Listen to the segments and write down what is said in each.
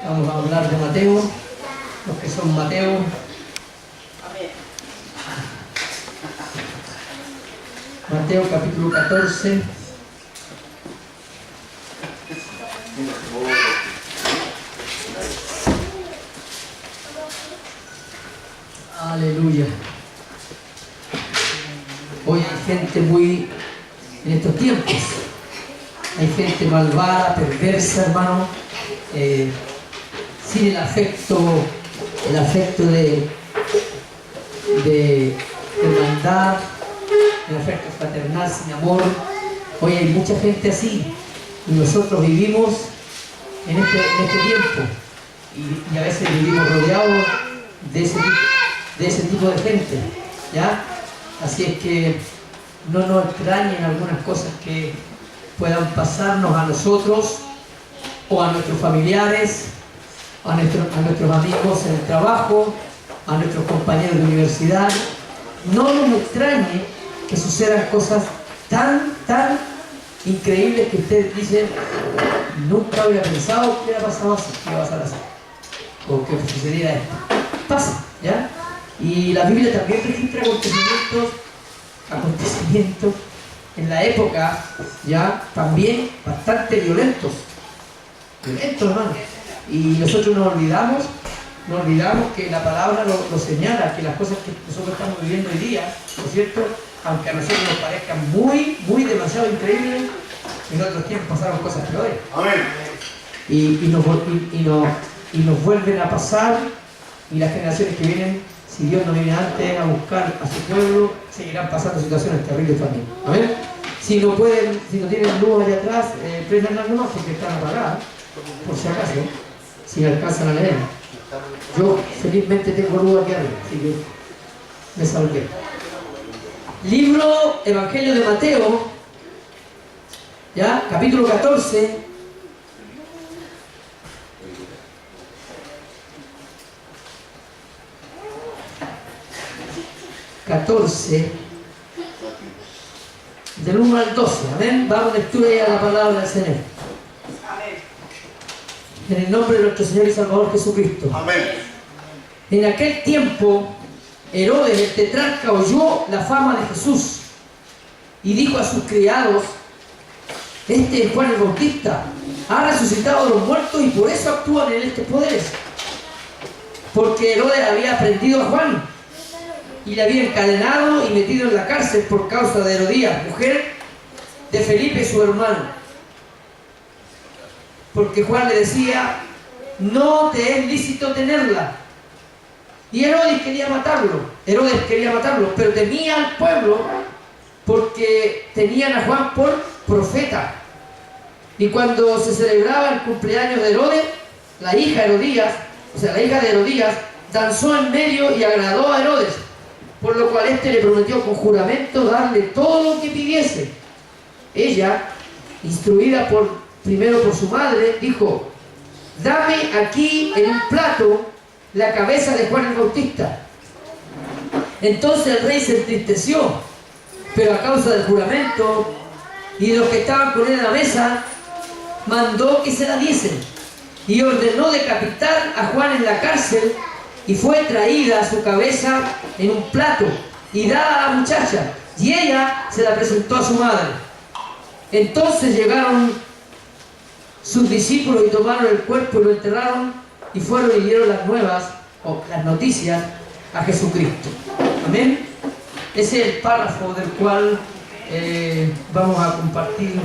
Vamos a hablar de Mateo, los que son Mateo. Mateo capítulo 14. Aleluya. Hoy hay gente en estos tiempos, hay gente malvada, perversa, hermano, sin el afecto de hermandad, el afecto fraternal, sin amor. Hoy hay mucha gente así, y nosotros vivimos en este tiempo, y a veces vivimos rodeados de ese tipo de gente, ¿ya? Así es que no nos extrañen algunas cosas que puedan pasarnos a nosotros o a nuestros familiares, a nuestros amigos en el trabajo, a nuestros compañeros de universidad. No nos extrañe que sucedan cosas tan increíbles que ustedes dicen: nunca hubiera pensado que hubiera pasado así, que iba a pasar así, o que sucediera esto. Pasa, ¿ya? Y la Biblia también registra acontecimientos en la época, ya, también bastante violentos, hermano. Y nosotros nos olvidamos que la palabra lo señala, que las cosas que nosotros estamos viviendo hoy día, ¿no es cierto?, aunque a nosotros nos parezcan muy demasiado increíbles, en otros tiempos pasaron cosas peores. Amén. Y nos vuelven a pasar, y las generaciones que vienen, si Dios no viene antes a buscar a su pueblo, seguirán pasando situaciones terribles también. Amén. Si no tienen luz allá atrás, prendanlas nomás porque están apagadas, por si acaso, si alcanzan a leer. Yo felizmente tengo luz aquí arriba, así que me salvé. Libro Evangelio de Mateo, ya, capítulo 14. Del 1 al 12, amén. Vamos a lectura ya la palabra del Señor. Amén. En el nombre de nuestro Señor y Salvador Jesucristo. Amén. En aquel tiempo, Herodes el tetrarca oyó la fama de Jesús y dijo a sus criados: este es Juan el Bautista, ha resucitado de los muertos y por eso actúan en estos poderes. Porque Herodes había prendido a Juan y le había encadenado y metido en la cárcel por causa de Herodías, mujer de Felipe su hermano. Porque Juan le decía: no te es lícito tenerla. Y Herodes quería matarlo, pero temía al pueblo porque tenían a Juan por profeta. Y cuando se celebraba el cumpleaños de Herodes, la hija de Herodías, danzó en medio y agradó a Herodes, por lo cual éste le prometió con juramento darle todo lo que pidiese. Ella, instruida primero por su madre, dijo: dame aquí en un plato la cabeza de Juan el Bautista. Entonces el rey se entristeció, pero a causa del juramento y de los que estaban con él en la mesa, mandó que se la diesen y ordenó decapitar a Juan en la cárcel. Y fue traída su cabeza en un plato y dada a la muchacha, y ella se la presentó a su madre. Entonces llegaron sus discípulos y tomaron el cuerpo y lo enterraron, y fueron y dieron las noticias a Jesucristo. Amén. Ese es el párrafo del cual vamos a compartir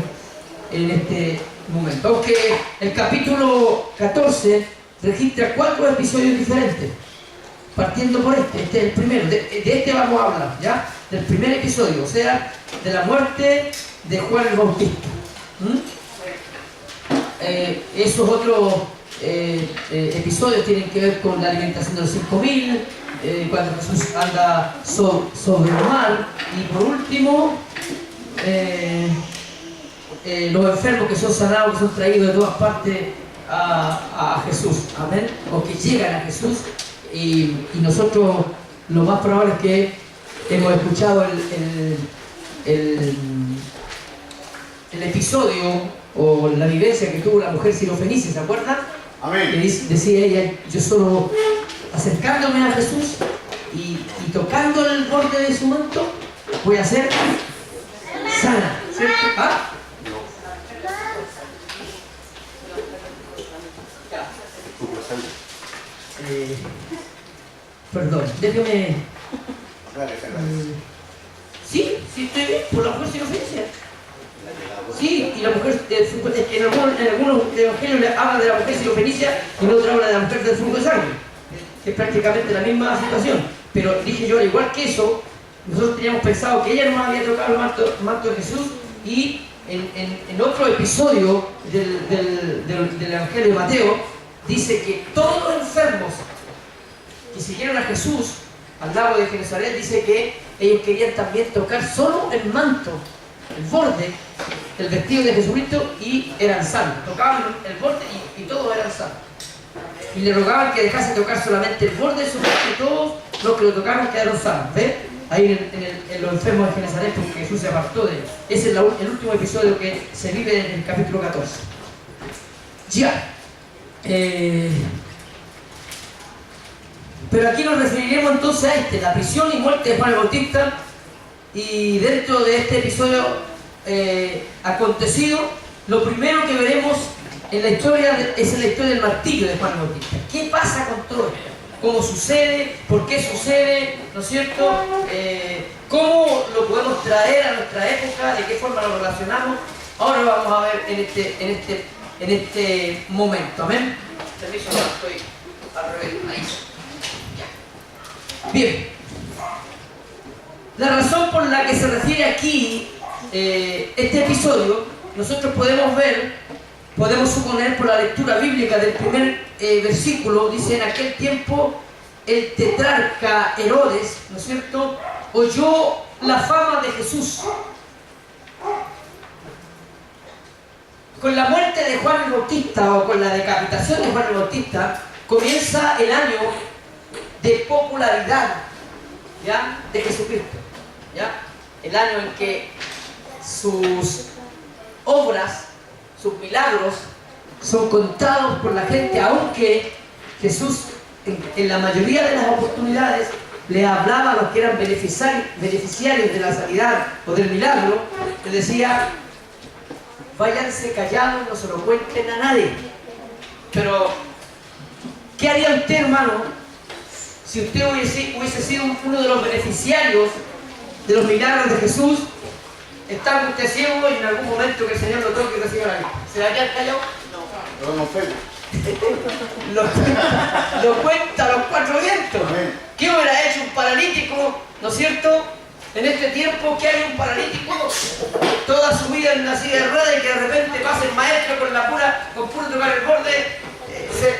en este momento. Aunque el capítulo 14 registra 4 episodios diferentes. Partiendo por este es el primero, de este vamos a hablar, ¿ya? Del primer episodio, o sea, de la muerte de Juan el Bautista. Esos otros episodios tienen que ver con la alimentación de los 5.000, cuando Jesús anda sobre el mar, y por último, los enfermos que son sanados, que son traídos de todas partes a Jesús, amén, o que llegan a Jesús. Y nosotros lo más probable es que hemos escuchado el episodio o la vivencia que tuvo la mujer sirofenicia, ¿se acuerdan? Amén. Decía ella, yo solo acercándome a Jesús y tocando el borde de su manto, voy a ser sana, ¿cierto? ¿Ah? Perdón, déjeme... sí, estoy bien, por la mujer sin ofensa. Sí, y la mujer, en algunos evangelios le habla de la mujer sirofenicia y en otros habla de la mujer del flujo de sangre, que es prácticamente la misma situación. Pero dije yo, al igual que eso, nosotros teníamos pensado que ella nos había tocado el manto de Jesús, y en otro episodio del Evangelio de Mateo, dice que todos los enfermos que siguieron a Jesús al lago de Genesaret, dice que ellos querían también tocar solo el manto, el borde, el vestido de Jesucristo, y eran sanos. Tocaban el borde y todos eran sanos. Y le rogaban que dejase tocar solamente el borde de su manto, y todos los que lo tocaron quedaron sanos. ¿Ves? Ahí en los enfermos de Genesaret, porque Jesús se apartó de ellos. Ese es el último episodio que se vive en el capítulo 14. Ya. Pero aquí nos referiremos entonces a la prisión y muerte de Juan el Bautista, y dentro de este episodio acontecido, lo primero que veremos en la historia es la historia del martirio de Juan el Bautista. ¿Qué pasa con todo esto? ¿Cómo sucede? ¿Por qué sucede? ¿No es cierto? ¿Cómo lo podemos traer a nuestra época? ¿De qué forma lo relacionamos? Ahora lo vamos a ver en este momento. ¿Amén? Permiso, no, estoy al revés. Ahí. Ya. Bien. La razón por la que se refiere aquí este episodio, nosotros podemos suponer por la lectura bíblica del primer versículo. Dice: en aquel tiempo el tetrarca Herodes, ¿no es cierto?, oyó la fama de Jesús. Con la muerte de Juan el Bautista, o con la decapitación de Juan el Bautista, comienza el año de popularidad, ¿ya?, de Jesucristo, ¿ya? El año en que sus obras, sus milagros son contados por la gente, aunque Jesús en la mayoría de las oportunidades le hablaba a los que eran beneficiarios de la sanidad o del milagro. Les decía: váyanse callados, no se lo cuenten a nadie. Pero ¿qué haría usted, hermano, si usted hubiese sido uno de los beneficiarios de los milagros de Jesús? Estando usted ciego y en algún momento que el Señor lo toque y reciba la vista, ¿se la haría callado? No. No fe. Lo cuenta a los cuatro vientos. ¿Qué hubiera hecho un paralítico, no es cierto, en este tiempo? Que hay un paralítico toda su vida en una silla de ruedas, y que de repente pase el maestro con puro tocar el borde,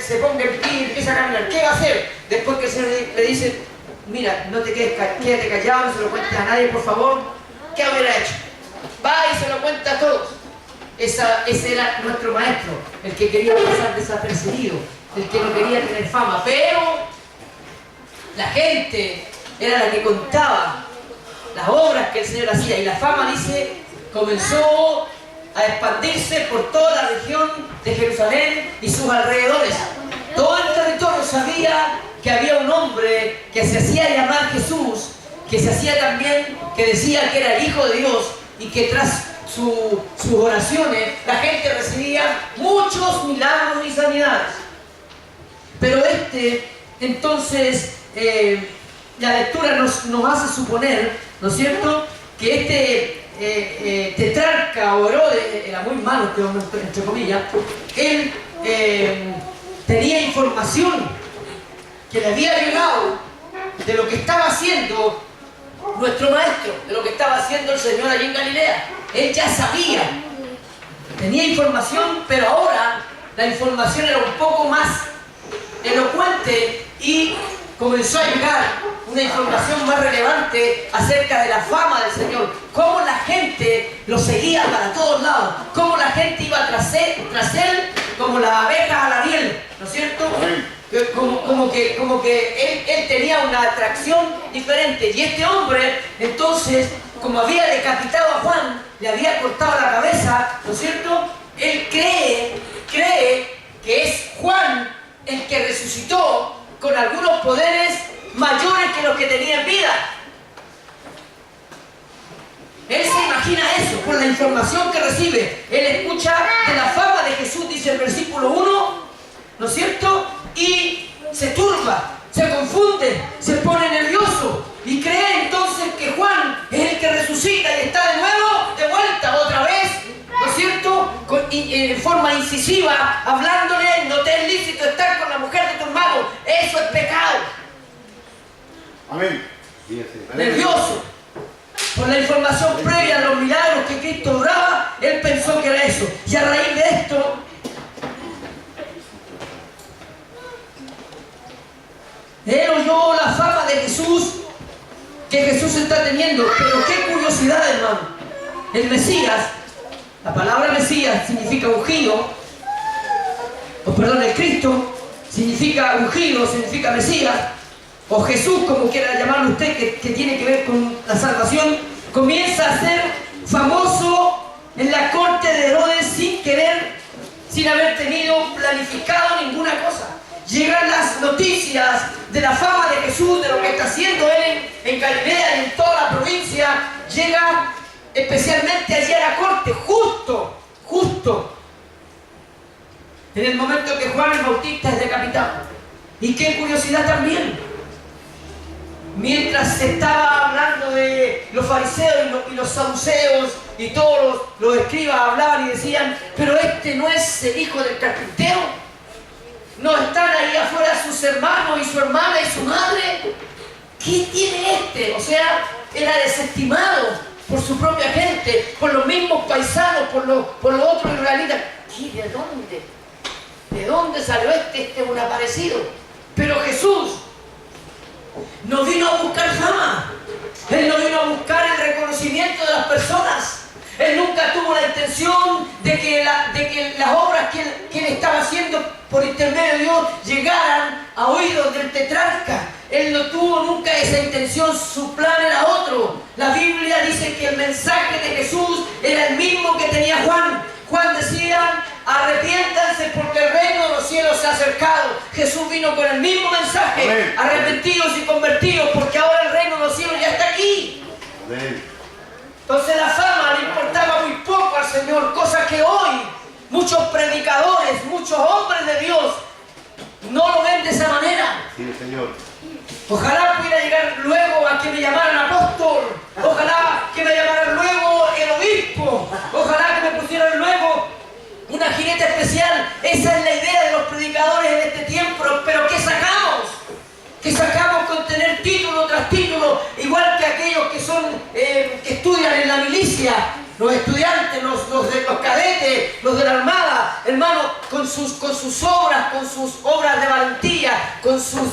se ponga en pie y empieza a caminar? ¿Qué va a hacer? Después que el Señor le dice: mira, no te quédate callado, no se lo cuentes a nadie, por favor. ¿Qué hubiera hecho? Va y se lo cuenta a todos. Ese era nuestro maestro, el que quería pasar desapercibido, el que no quería tener fama. Pero la gente era la que contaba las obras que el Señor hacía, y la fama, dice, comenzó a expandirse por toda la región de Jerusalén y sus alrededores. Todo el territorio sabía que había un hombre que se hacía llamar Jesús, que decía que era el Hijo de Dios, y que tras sus oraciones la gente recibía muchos milagros y sanidades. Pero entonces, la lectura nos hace suponer, ¿no es cierto?, que tetrarca o Herodes, era muy malo este hombre, entre comillas, él tenía información que le había llegado de lo que estaba haciendo nuestro maestro, de lo que estaba haciendo el Señor allí en Galilea. Él ya sabía, tenía información, pero ahora la información era un poco más elocuente, y comenzó a llegar una información más relevante acerca de la fama del Señor, cómo la gente lo seguía para todos lados, cómo la gente iba tras él como las abejas a la miel, ¿no es cierto? Como que él tenía una atracción diferente. Y este hombre, entonces, como había decapitado a Juan, le había cortado la cabeza, ¿no es cierto?, él cree que es Juan el que resucitó con algunos poderes mayores que los que tenía en vida. Él se imagina eso por la información que recibe. Él escucha de la fama de Jesús, dice el versículo 1, ¿no es cierto? Y se turba, se confunde, se pone nervioso y cree entonces que Juan es el que resucita y está de nuevo, de vuelta, otra vez, ¿no es cierto? En forma incisiva, hablándole, no te es lícito estar con la mujer de tu hermano, eso es pecado. Amén. Nervioso. Por la información previa a los milagros que Cristo obraba, él pensó que era eso. Y a raíz de esto, él oyó la fama de Jesús, que Jesús está teniendo. Pero qué curiosidad, hermano. El Mesías, la palabra Mesías significa ungido, el Cristo significa ungido, significa Mesías, o Jesús, como quiera llamarlo usted, que tiene que ver con la salvación, comienza a ser famoso en la corte de Herodes sin querer, sin haber tenido planificado ninguna cosa. Llegan las noticias de la fama de Jesús, de lo que está haciendo él en Galilea y en toda la provincia. Llega especialmente allí a la corte, justo en el momento que Juan el Bautista es decapitado. Y qué curiosidad también. Mientras se estaba hablando de los fariseos y los saduceos y todos los escribas hablaban y decían, pero este no es el hijo del carpintero, no están ahí afuera sus hermanos y su hermana y su madre, ¿qué tiene este? O sea, era desestimado por su propia gente, por los mismos paisanos, por los otros israelitas. ¿Y de dónde? ¿De dónde salió este? Este es un aparecido. Pero Jesús no vino a buscar fama. Él no vino a buscar el reconocimiento de las personas. Él nunca tuvo la intención de que las obras que él estaba haciendo por intermedio de Dios llegaran a oídos del tetrarca. Él no tuvo nunca esa intención, su plan era otro. La Biblia dice que el mensaje de Jesús era el mismo que tenía Juan. Juan decía, arrepiéntanse porque el reino de los cielos se ha acercado. Jesús vino con el mismo mensaje. Amén. Arrepentidos y convertidos porque ahora el reino de los cielos ya está aquí. Amén. Entonces la fama le importaba muy poco al Señor, cosa que hoy muchos predicadores, muchos hombres de Dios no lo ven de esa manera. Sí, Señor. Ojalá pudiera llegar luego a que me llamaran apóstol, ojalá que me llamaran luego el obispo, ojalá que me pusieran luego una jineta especial. Esa es la idea de los predicadores en este tiempo. Pero ¿qué sacamos? ¿Qué sacamos con tener título tras título? Igual que aquellos que son que estudian en la milicia, los estudiantes, los cadetes, los de la armada, hermano, con sus obras de valentía, con sus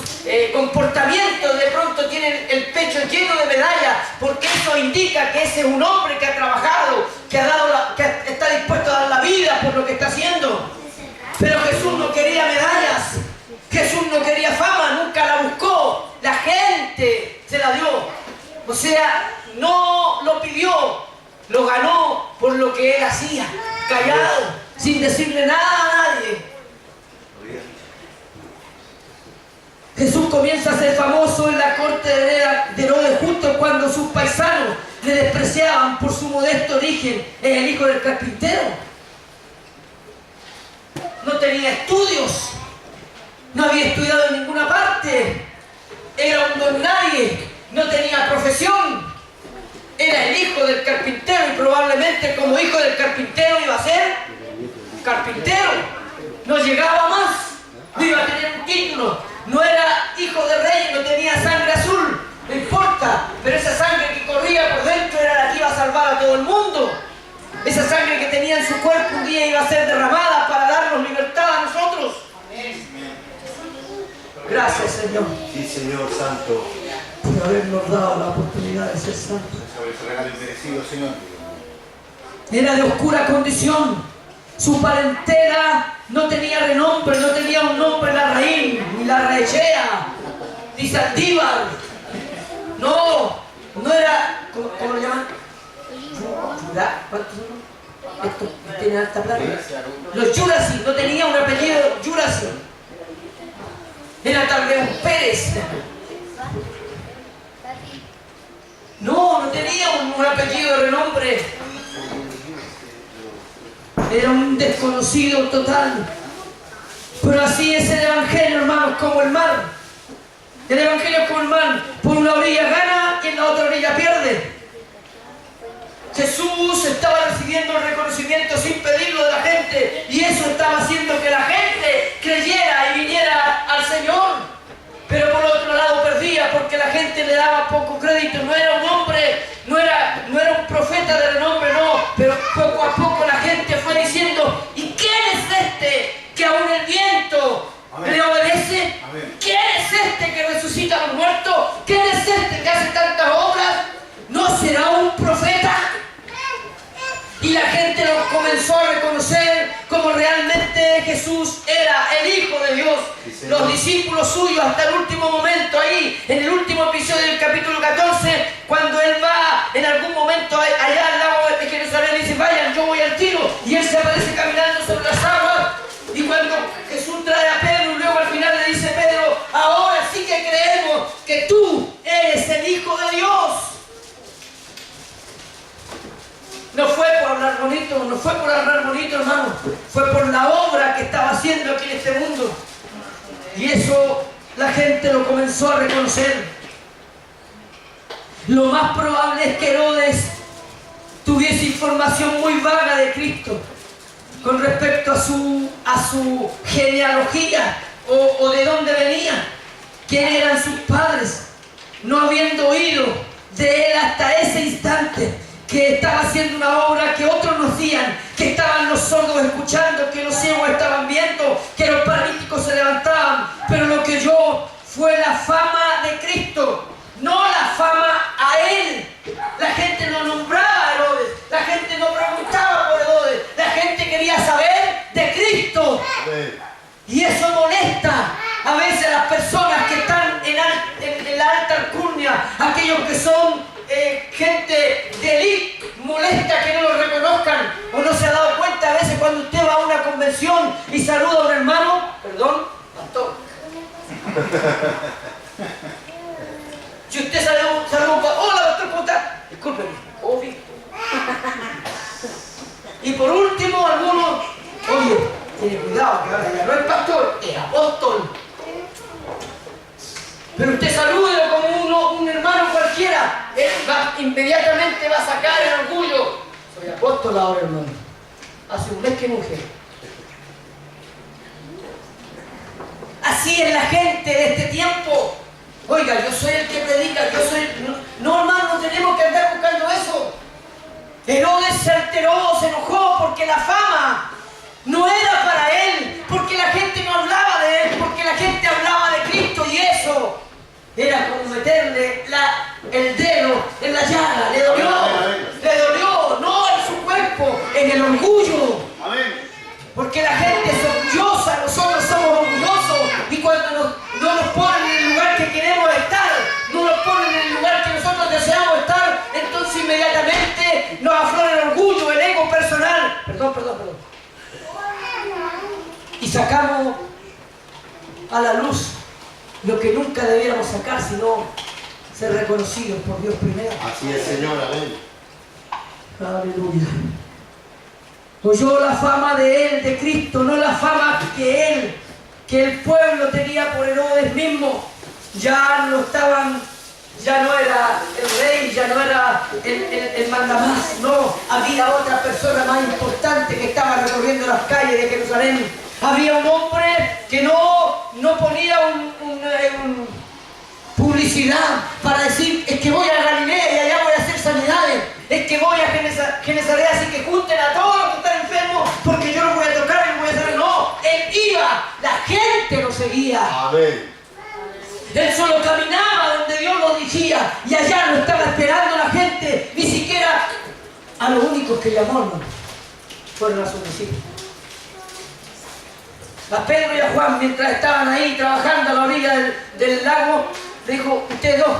comportamientos, de pronto tienen el pecho lleno de medallas, porque eso indica que ese es un hombre que ha trabajado, que está dispuesto a dar la vida por lo que está haciendo. Pero Jesús no quería medallas, Jesús no quería fama, nunca la buscó, la gente se la dio. O sea, no lo pidió, lo ganó por lo que él hacía, callado, sin decirle nada a nadie. Jesús comienza a ser famoso en la corte de Herodes justo cuando sus paisanos le despreciaban por su modesto origen. Es el hijo del carpintero. No tenía estudios, no había estudiado en ninguna parte, era un don nadie, no tenía profesión. Era el hijo del carpintero y probablemente como hijo del carpintero iba a ser carpintero. No llegaba más, no iba a tener un título, no era hijo de rey, no tenía sangre azul, no importa, pero esa sangre que corría por dentro era la que iba a salvar a todo el mundo. Esa sangre que tenía en su cuerpo un día iba a ser derramada para darnos libertad a nosotros. Gracias, Señor. Sí, Señor Santo. Por habernos dado la oportunidad de ser santos. Sobre ese regalo inmerecido, Señor. Era de oscura condición. Su parentela no tenía renombre, no tenía un nombre Larraín, ni Larraechea, ni Saldívar. No era, ¿cómo lo llaman? ¿Cuántos son? Estos tienen alta plata. Los Jurasi, no tenía un apellido Jurasi. Era tal vez un Pérez. No tenía un apellido de renombre. Era un desconocido total. Pero así es el Evangelio, hermanos, como el mar. El Evangelio es como el mar. Por una orilla gana y en la otra orilla pierde. Jesús estaba recibiendo el reconocimiento sin pedirlo de la gente, y eso estaba haciendo que la gente creyera y viniera al Señor. Pero por otro lado perdía porque la gente le daba poco crédito. No era un hombre, no era un profeta de renombre, no. Pero poco a poco la gente fue diciendo: ¿y quién es este que aún el viento le obedece? Amén. ¿Quién es este que resucita a los muertos? ¿Quién es este que hace tantas obras? ¿No será un profeta? Y la gente lo comenzó a reconocer como realmente Jesús era el Hijo de Dios. Sí, los discípulos suyos hasta el último momento, ahí en el último episodio del capítulo 14, cuando él va en algún momento allá al lago de Jerusalén, dice: vayan, yo voy al tiro, y él se aparece caminando sobre las aguas. Y cuando Jesús trae a Pedro, y luego al final le dice: Pedro, ahora sí que creemos que tú eres el Hijo de Dios. No fue por hablar bonito, hermano. Fue por la obra que estaba haciendo aquí en este mundo. Y eso la gente lo comenzó a reconocer. Lo más probable es que Herodes tuviese información muy vaga de Cristo con respecto a su genealogía o de dónde venía, quién eran sus padres, no habiendo oído de él hasta ese instante, que estaba haciendo una obra que otros no hacían, que estaban los sordos escuchando, que los ciegos estaban viendo, que los paralíticos se levantaban. Pero lo que oyó fue la fama de Cristo, no la fama a él. La gente no nombraba a Herodes, la gente no preguntaba por Herodes, la gente quería saber de Cristo. Y eso molesta a veces a las personas que están en la alta alcurnia, aquellos que son gente de élite. Molesta que no lo reconozcan. O no se ha dado cuenta a veces cuando usted va a una convención y saluda a un hermano: perdón, pastor. Si usted saluda, hola pastor, ¿cómo está? Discúlpeme, obvio. Y por último, algunos: oye, tiene cuidado, que ahora ya no es pastor, es apóstol. Pero usted saluda como un hermano cualquiera, él inmediatamente va a sacar el orgullo. Soy apóstol ahora, hermano. Hace un mes que mujer. Así es la gente de este tiempo. Oiga, yo soy el que predica, yo soy... No, hermano, no tenemos que andar buscando eso. Herodes se alteró, se enojó porque la fama no era para él, porque la gente no hablaba de él, porque la gente hablaba de Cristo, y eso era como meterle el dedo en la llaga. Le dolió, no en su cuerpo, en el orgullo. Amén. Porque la gente es orgullosa, nosotros somos orgullosos, y cuando no nos ponen en el lugar que queremos estar, no nos ponen en el lugar que nosotros deseamos estar, entonces inmediatamente nos aflora el orgullo, el ego personal. Perdón. Y sacamos a la luz lo que nunca debiéramos sacar, sino ser reconocidos por Dios primero. Así es, Señor. Amén. Aleluya. Oyó la fama de él, de Cristo, no la fama que el pueblo tenía por Herodes mismo. Ya no era el rey, ya no era el mandamás, no, había otra persona más importante que estaba recorriendo las calles de Jerusalén. Había un hombre que no ponía publicidad para decir: es que voy a Galilea y allá voy a hacer sanidades, es que voy a Genesaret, así que junten a todos los que están enfermos porque yo los voy a tocar y los voy a sanar. No, él iba, la gente lo seguía. Amén. Él solo caminaba donde Dios lo dirigía, y allá lo estaba esperando la gente. Ni siquiera a los únicos que llamó, no, fueron a sus discípulos. A Pedro y a Juan, mientras estaban ahí trabajando a la orilla del lago, le dijo: ustedes dos,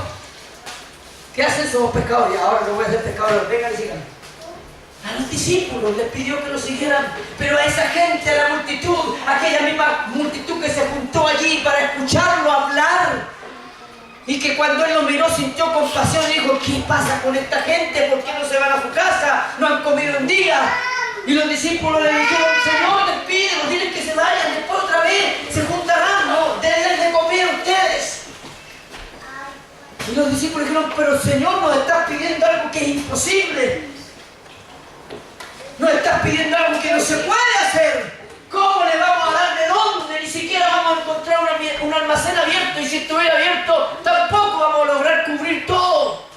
¿qué hacen? Somos pescadores. Ahora no voy a ser pescador, vengan y sigan. A los discípulos les pidió que lo siguieran, pero a esa gente, a la multitud, aquella misma multitud que se juntó allí para escucharlo, Y que cuando él lo miró sintió compasión y dijo, ¿qué pasa con esta gente? ¿Por qué no se van a su casa? No han comido un día. Y los discípulos le dijeron, Señor, despídelos, diles que se vayan, después otra vez se juntarán, no, denles de comer ustedes. Y los discípulos dijeron, pero Señor, nos estás pidiendo algo que es imposible. Nos estás pidiendo algo que no se puede hacer. ¿Cómo le vamos a dar de dónde? Ni siquiera vamos a encontrar un almacén abierto, y si estuviera abierto tampoco vamos a lograr cubrir todo.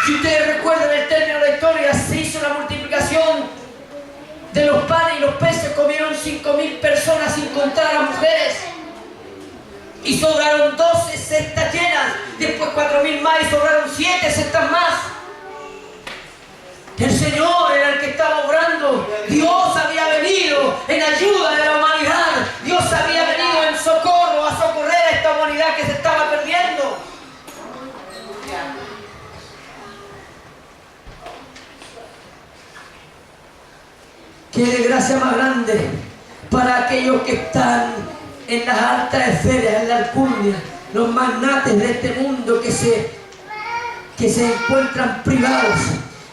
Si ustedes recuerdan el término de la historia, se hizo la multiplicación de los panes y los peces, comieron 5.000 personas sin contar a las mujeres. Y sobraron 12 cestas llenas, después 4.000 más y sobraron 7 cestas más. El Señor era el que estaba obrando. Dios había venido en ayuda de la humanidad. Dios había venido en socorro, a socorrer a esta humanidad que se estaba perdiendo. Qué desgracia más grande para aquellos que están en las altas esferas, en la alcurnia, los magnates de este mundo que se encuentran privados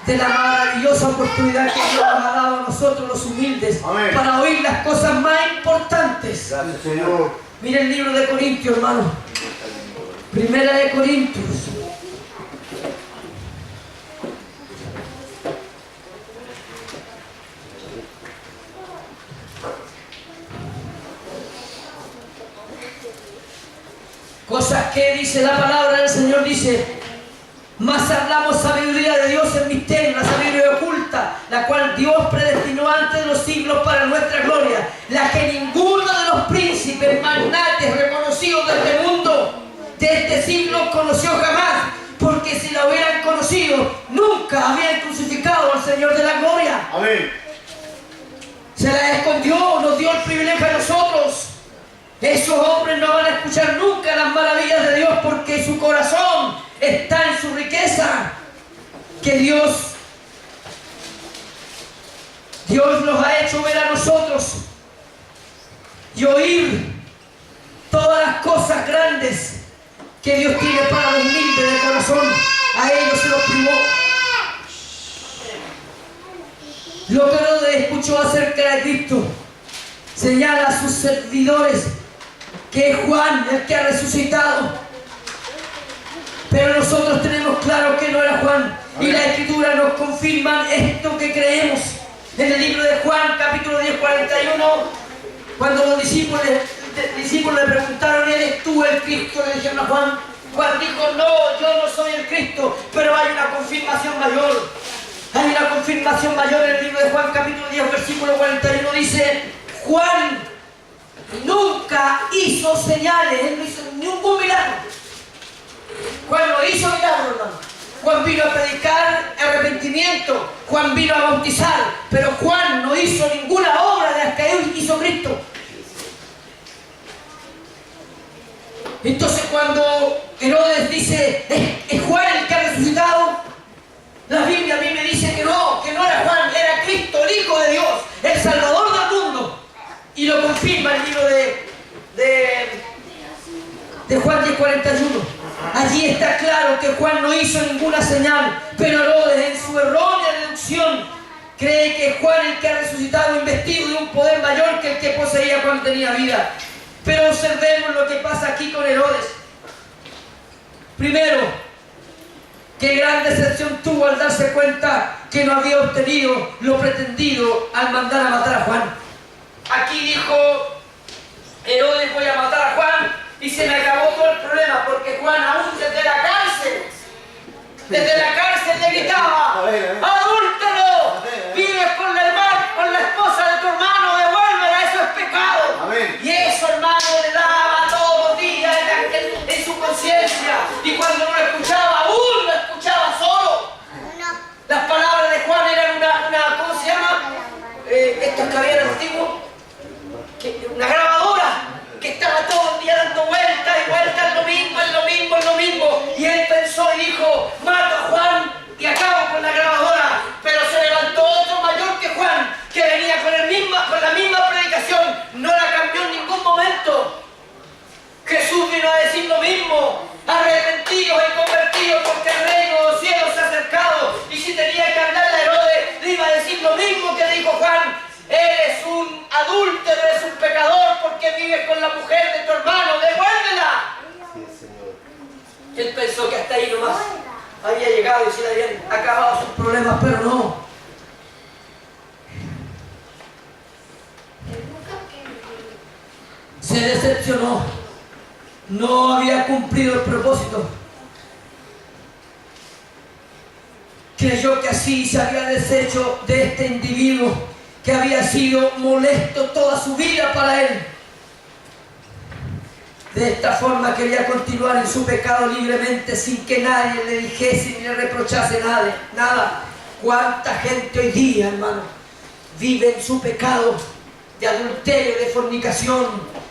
de la maravillosa oportunidad que Dios nos ha dado a nosotros los humildes. Amén. Para oír las cosas más importantes. Gracias, Señor. Mira el libro de Corintios, hermano. Primera de Corintios. Cosas que dice la palabra del Señor, dice, mas hablamos sabiduría de Dios en misterio, la sabiduría oculta, la cual Dios predestinó antes de los siglos para nuestra gloria, la que ninguno de los príncipes, magnates, reconocidos de este mundo, de este siglo, conoció jamás, porque si la hubieran conocido, nunca habían crucificado al Señor de la gloria. Amén. Se la escondió, nos dio el privilegio a nosotros. Esos hombres no van a escuchar nunca las maravillas de Dios porque su corazón está en su riqueza. Que Dios nos ha hecho ver a nosotros y oír todas las cosas grandes que Dios tiene para los humildes de corazón. A ellos se los privó. Lo que Herodes escuchó acerca de Cristo señala a sus servidores que es Juan el que ha resucitado, pero nosotros tenemos claro que no era Juan. Y la Escritura nos confirma esto que creemos. En el libro de Juan, capítulo 10, 41, cuando los discípulos le preguntaron, ¿eres tú el Cristo?, le dijeron a Juan. Juan dijo, no, yo no soy el Cristo, pero hay una confirmación mayor. Hay una confirmación mayor en el libro de Juan, capítulo 10, versículo 41, dice, Juan nunca hizo señales, él no hizo ningún milagro. Juan no hizo milagro, hermano. Juan vino a predicar arrepentimiento, Juan vino a bautizar, pero Juan no hizo ninguna obra de las que hizo Cristo. Entonces cuando Herodes dice, ¿es Juan el que ha resucitado?, la Biblia a mí me dice que no era Juan, era Cristo, el Hijo de Dios, el Salvador del mundo. Y lo confirma el libro de Juan 10:41. Allí está claro que Juan no hizo ninguna señal, pero Herodes, en su errónea deducción, cree que Juan, el que ha resucitado, investido de un poder mayor que el que poseía cuando tenía vida. Pero observemos lo que pasa aquí con Herodes. Primero, qué gran decepción tuvo al darse cuenta que no había obtenido lo pretendido al mandar a matar a Juan. Aquí dijo Herodes, voy a matar a Juan y se me acabó todo el problema, porque Juan aún desde la cárcel le gritaba, adúltero, vives con la esposa de tu hermano, devuélvela, eso es pecado. Amén. Y eso, hermano, le daba todos los días en su conciencia, y cuando no lo escuchaba, aún lo escuchaba solo. Las palabras de Juan eran una ¿cómo se llama? Estos que habían antiguos, una grabadora que estaba todo el día dando vueltas y vueltas, lo mismo. Y él pensó y dijo, mato a Juan y acabo con la grabadora. eres un pecador porque vives con la mujer de tu hermano, devuélvela. Sí, Señor. Él pensó que hasta ahí nomás había llegado y se le habían acabado sus problemas, pero no. Se decepcionó. No había cumplido el propósito. Creyó que así se había deshecho de este individuo que había sido molesto toda su vida para él. De esta forma quería continuar en su pecado libremente sin que nadie le dijese ni le reprochase nada. ¿Cuánta gente hoy día, hermano, vive en su pecado de adulterio, de fornicación,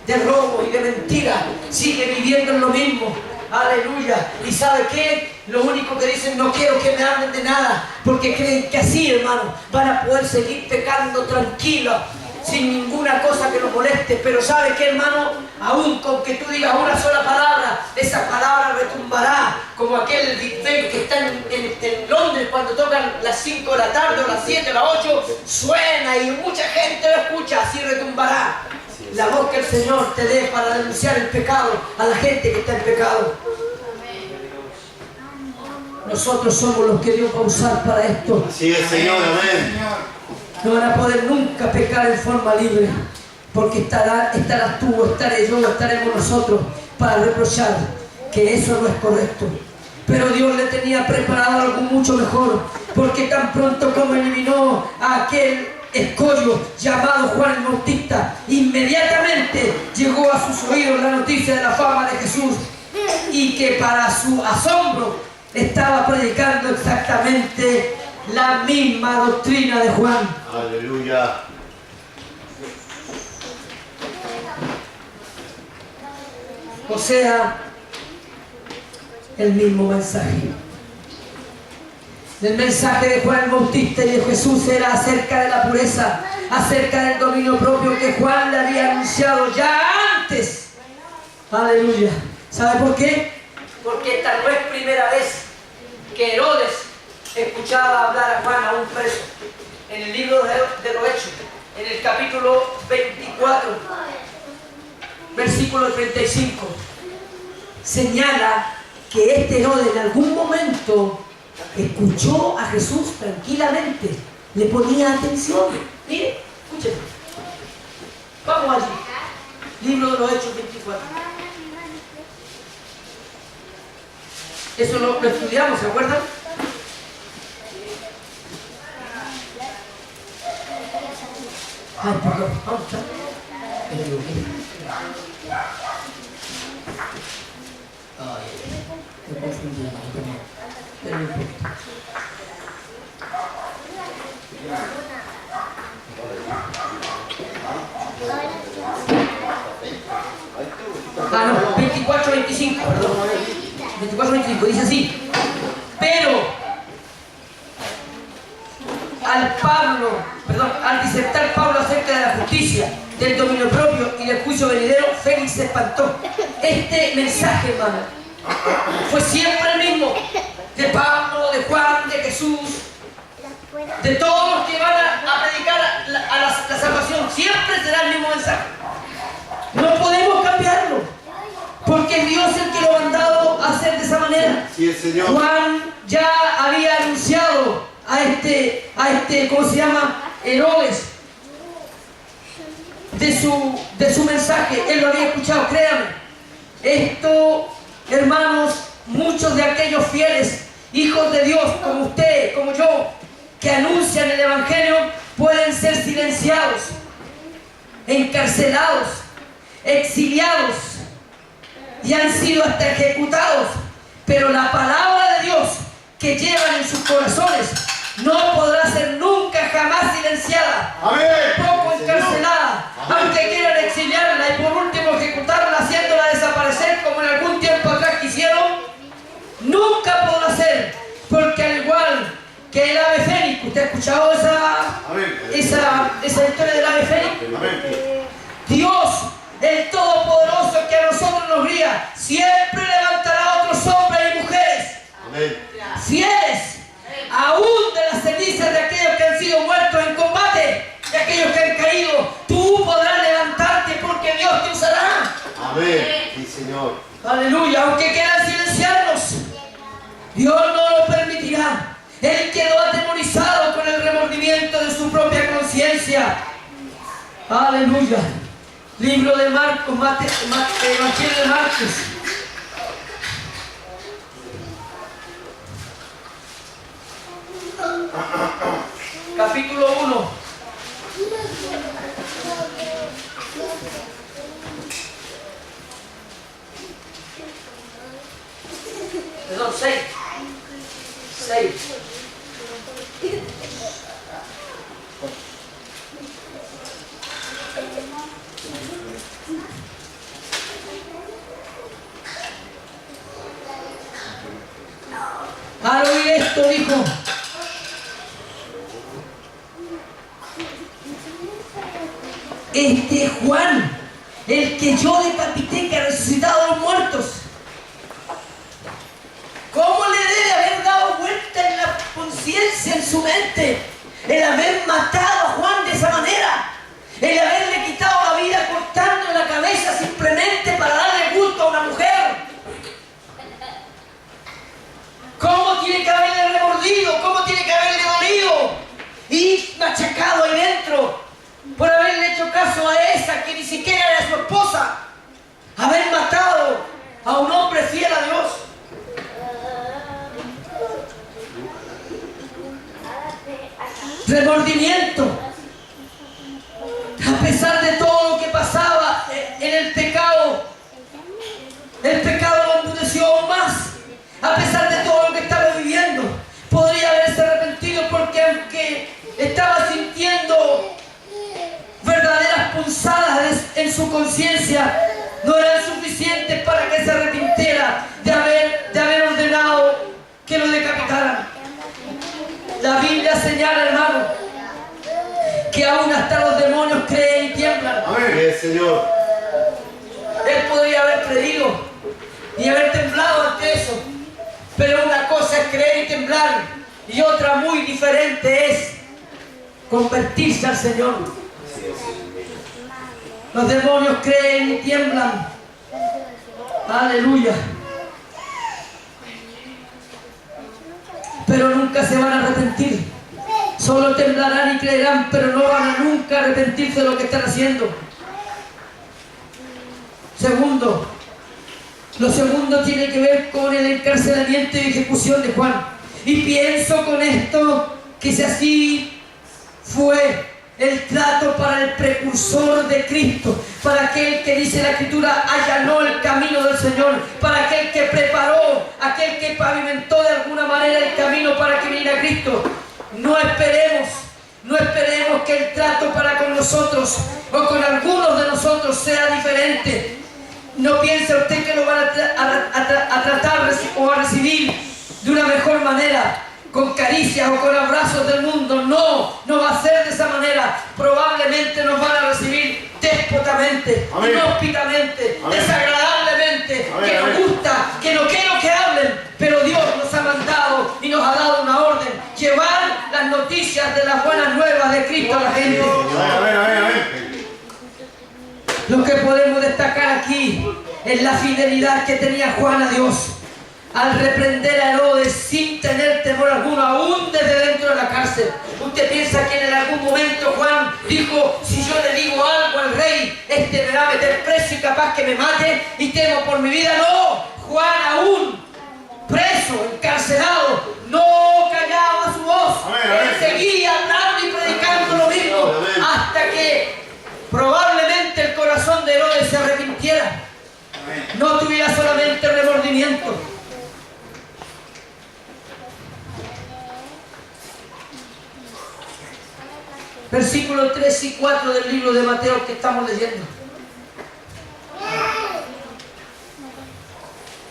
de robo y de mentira? Sigue viviendo en lo mismo. Aleluya. ¿Y sabe qué? Lo único que dicen, no quiero que me hablen de nada, porque creen que así, hermano, van a poder seguir pecando tranquilos, sin ninguna cosa que los moleste. Pero ¿sabe qué, hermano? Aún con que tú digas una sola palabra, esa palabra retumbará como aquel Big Ben que está en Londres cuando tocan las 5 de la tarde o las 7 o las 8, suena y mucha gente lo escucha, así retumbará la voz que el Señor te dé para denunciar el pecado a la gente que está en pecado. Nosotros somos los que Dios va a usar para esto. Así es, Señor, amén. No van a poder nunca pecar en forma libre, porque estarás tú, estaré yo, estaremos nosotros para reprochar que eso no es correcto. Pero Dios le tenía preparado algo mucho mejor, porque tan pronto como eliminó a aquel escollo llamado Juan el Bautista, inmediatamente llegó a sus oídos la noticia de la fama de Jesús, y que para su asombro estaba predicando exactamente la misma doctrina de Juan. Aleluya. O sea, el mismo mensaje. El mensaje de Juan el Bautista y de Jesús era acerca de la pureza, acerca del dominio propio que Juan le había anunciado ya antes. Aleluya. ¿Sabe por qué? Porque esta no es primera vez que Herodes escuchaba hablar a Juan, a un preso. En el libro de los Hechos, en el capítulo 24, versículo 35, señala que este Herodes en algún momento escuchó a Jesús tranquilamente, le ponía atención. Mire, escúcheme. Vamos allí. Libro de los Hechos 24. Eso lo estudiamos, ¿se acuerdan? Ay, perdón, vamos a me confundí, pero un poquito. Ah, no, 24-25, perdón. 24-25, dice así. Pero al disertar Pablo acerca de la justicia, del dominio propio y del juicio venidero, Félix se espantó. Este mensaje, hermano, fue siempre el mismo, de Pablo, de Juan, de Jesús, de todos los que van a predicar a la salvación. Siempre será el mismo mensaje. No podemos cambiarlo, porque es Dios el que lo ha mandado a hacer de esa manera. Sí, Señor. Juan ya había anunciado a este, ¿cómo se llama? Herodes, de su mensaje. Él lo había escuchado, créame. Esto, hermanos, muchos de aquellos fieles, hijos de Dios, como usted, como yo, que anuncian el Evangelio, pueden ser silenciados, encarcelados, exiliados, y han sido hasta ejecutados. Pero la palabra de Dios que llevan en sus corazones no podrá ser nunca jamás silenciada, Amén. tampoco encarcelada, aunque quieran exiliarla y por último ejecutarla haciéndola desaparecer como en algún tiempo atrás quisieron. Nunca podrá ser, porque al igual que el ave fénix, ¿usted ha escuchado esa historia del ave fénix? Amén. Dios, el Todopoderoso que a nosotros nos guía, siempre levantará a otros hombres y mujeres. Amén. Fieles, aún de las cenizas de aquellos que han sido muertos en combate, de aquellos que han caído. Tú podrás levantar Amén. Sí, Señor. Aleluya. Aunque quieran silenciarnos, Dios no lo permitirá. Él quedó atemorizado con el remordimiento de su propia conciencia. Aleluya. Libro de Marcos, Evangelio de Marcos. Capítulo 1. Perdón, 6. 6. Al oír esto dijo: este es Juan, el que yo decapité, que ha resucitado a los muertos. ¿Cómo le debe haber dado vuelta en la conciencia, en su mente, el haber matado a Juan de esa manera? El haberle quitado la vida cortando la cabeza simplemente para darle gusto a una mujer. ¿Cómo tiene que haberle remordido? ¿Cómo tiene que haberle dolido? Y machacado ahí dentro por haberle hecho caso a esa que ni siquiera era su esposa. Haber matado a un hombre fiel a Dios. Remordimiento. A pesar de todo lo que pasaba en el pecado lo endureció aún más. A pesar de todo lo que estaba viviendo, podría haberse arrepentido, porque aunque estaba sintiendo verdaderas punzadas en su conciencia, no eran suficientes para que se arrepintiera de haber ordenado que lo decapitaran. La Biblia señala, hermano, que aún hasta los demonios creen y tiemblan. Amén, Señor. Él podría haber creído y haber temblado ante eso, pero una cosa es creer y temblar, y otra muy diferente es convertirse al Señor. Los demonios creen y tiemblan. Aleluya. Pero nunca se van a arrepentir. Solo temblarán y creerán, pero no van a nunca arrepentirse de lo que están haciendo. Segundo, lo segundo tiene que ver con el encarcelamiento y ejecución de Juan. Y pienso con esto que si así fue el trato para el precursor de Cristo, para aquel que, dice la Escritura, allanó el camino del Señor, para aquel que preparó, aquel que pavimentó de alguna manera el camino para que viniera Cristo. No esperemos que el trato para con nosotros o con algunos de nosotros sea diferente. No piense usted que lo van a tratar o a recibir de una mejor manera, con caricias o con abrazos del mundo. No va a ser de esa manera. Probablemente nos van a recibir déspotamente, inhóspitamente, desagradablemente, amén, que nos gusta, que no quiero que hablen, pero Dios nos ha mandado y nos ha dado una orden: llevar las noticias de las buenas nuevas de Cristo a la gente. Amén. Lo que podemos destacar aquí es la fidelidad que tenía Juan a Dios al reprender a Herodes sin tener temor alguno, aún desde dentro de la cárcel. ¿Usted piensa que en algún momento Juan dijo: si yo le digo algo al rey, este me va a meter preso y capaz que me mate y temo por mi vida? No, Juan, aún preso, encarcelado, no callaba su voz. Él seguía hablando y predicando lo mismo hasta que probablemente el corazón de Herodes se arrepintiera. No tuviera solamente remordimiento. Versículos 3 y 4 del libro de Mateo que estamos leyendo.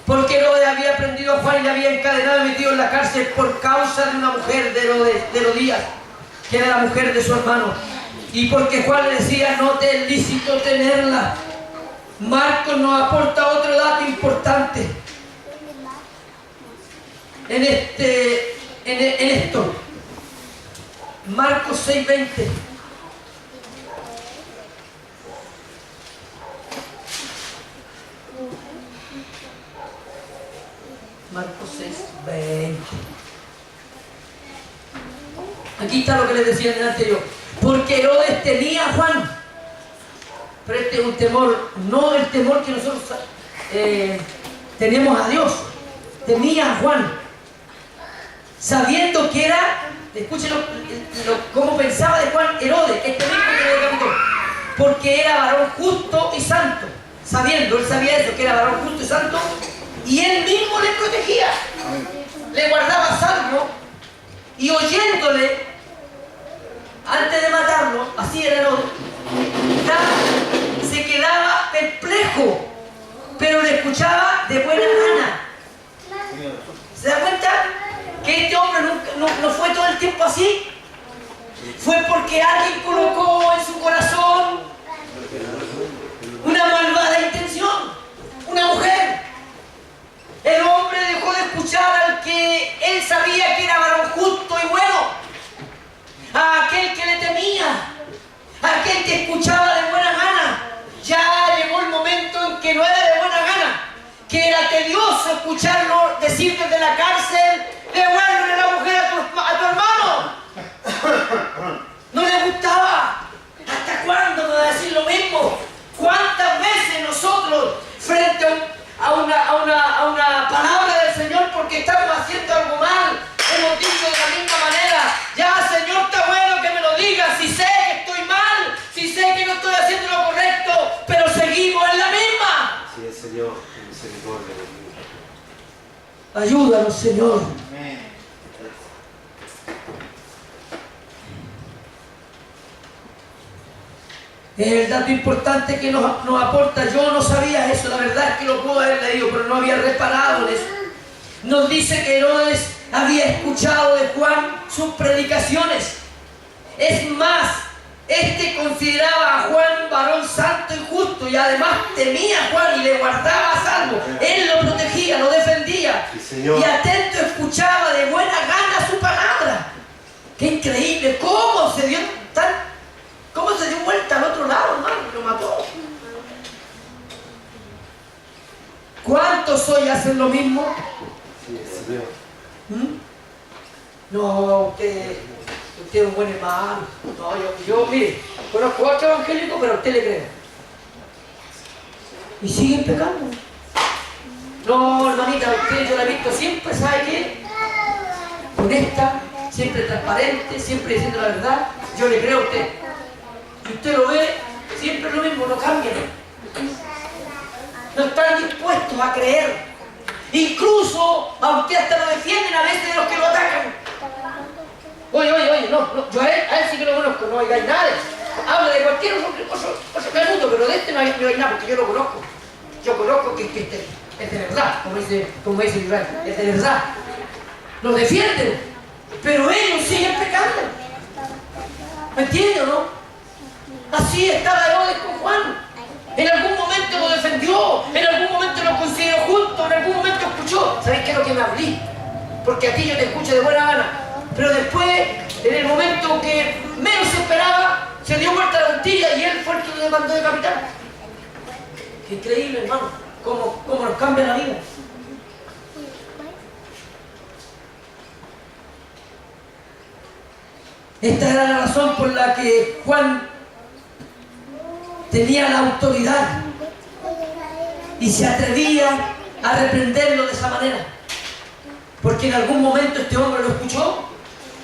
Porque Herodes había prendido a Juan y le había encadenado y metido en la cárcel por causa de una mujer de Herodías, que era la mujer de su hermano. Y porque Juan le decía: no te es lícito tenerla. Marcos nos aporta otro dato importante en esto. Marcos 6:20. Marcos 6, 20. Aquí está lo que les decía en el anterior. Porque Herodes temía a Juan. Pero este es un temor, no el temor que nosotros tenemos a Dios. Temía a Juan. Sabiendo que era, escuchen cómo pensaba de Juan Herodes, este mismo que le decapitó. Porque era varón justo y santo. Sabiendo, él sabía eso, que era varón justo y santo. Y él mismo le protegía. Le guardaba salvo. Y oyéndole, antes de matarlo, así era Herodes, se quedaba perplejo, pero le escuchaba de buena gana. ¿Se da cuenta? Que este hombre no fue todo el tiempo así. Fue porque alguien colocó en su corazón una malvada intención. Una mujer. El hombre dejó de escuchar al que él sabía que era varón justo y bueno. A aquel que le temía. A aquel que escuchaba de buena gana. Ya llegó el momento en que no era de buena gana. Que era tedioso escucharlo decir desde la cárcel: devuélvele la mujer a tu hermano. No le gustaba. ¿Hasta cuándo me va a decir lo mismo? ¿Cuántas veces nosotros, frente a una palabra del Señor, porque estamos haciendo algo mal, hemos dicho de la misma manera: ya, Señor, está bueno que me lo digas, si sé que estoy mal, si sé que no estoy haciendo lo correcto, pero seguimos en la misma? Sí, el Señor, misericordia. Ayúdanos, Señor. Amén. Es el dato importante que nos aporta. Yo no sabía eso, la verdad es que lo puedo haber leído, pero no había reparado en eso. Nos dice que Herodes había escuchado de Juan sus predicaciones. Es más, este consideraba a Juan varón santo y justo, y además temía a Juan y le guardaba a salvo. Él lo protegía, lo defendía, y atento escuchaba de buena gana su palabra. ¡Qué increíble! ¿Cómo se dio vuelta al otro lado, hermano? Lo mató. ¿Cuántos hoy hacen lo mismo? Sí, Señor. No, usted es un buen hermano. No, yo mire, conozco a otro evangélico, pero a usted le creo. Y siguen pecando. No, hermanita, usted yo la he visto siempre, ¿sabe qué? Honesta, siempre transparente, siempre diciendo la verdad. Yo le creo a usted. Si usted lo ve, siempre es lo mismo, no cambian. No están dispuestos a creer. Incluso a usted hasta lo defienden a veces de los que lo atacan. Oye, no, yo a él sí que lo conozco, no oigáis nada. Habla de cualquier otro canuto, pero de este no hay nada, porque yo lo conozco. Yo conozco que es de verdad, como dice Israel, es de verdad. Lo defienden, pero ellos siguen pecando. ¿Me entiende o no? Así estaba Herodes con Juan. En algún momento lo defendió, en algún momento lo consideró justo, en algún momento escuchó. ¿Sabéis qué es lo que me hablé? Porque a ti yo te escucho de buena gana. Pero después, en el momento que menos se esperaba, se dio vuelta la tortilla y él fue el que lo mandó decapitar. Qué increíble, hermano, cómo nos cambia la vida. Esta era la razón por la que Juan tenía la autoridad y se atrevía a reprenderlo de esa manera. Porque en algún momento este hombre lo escuchó,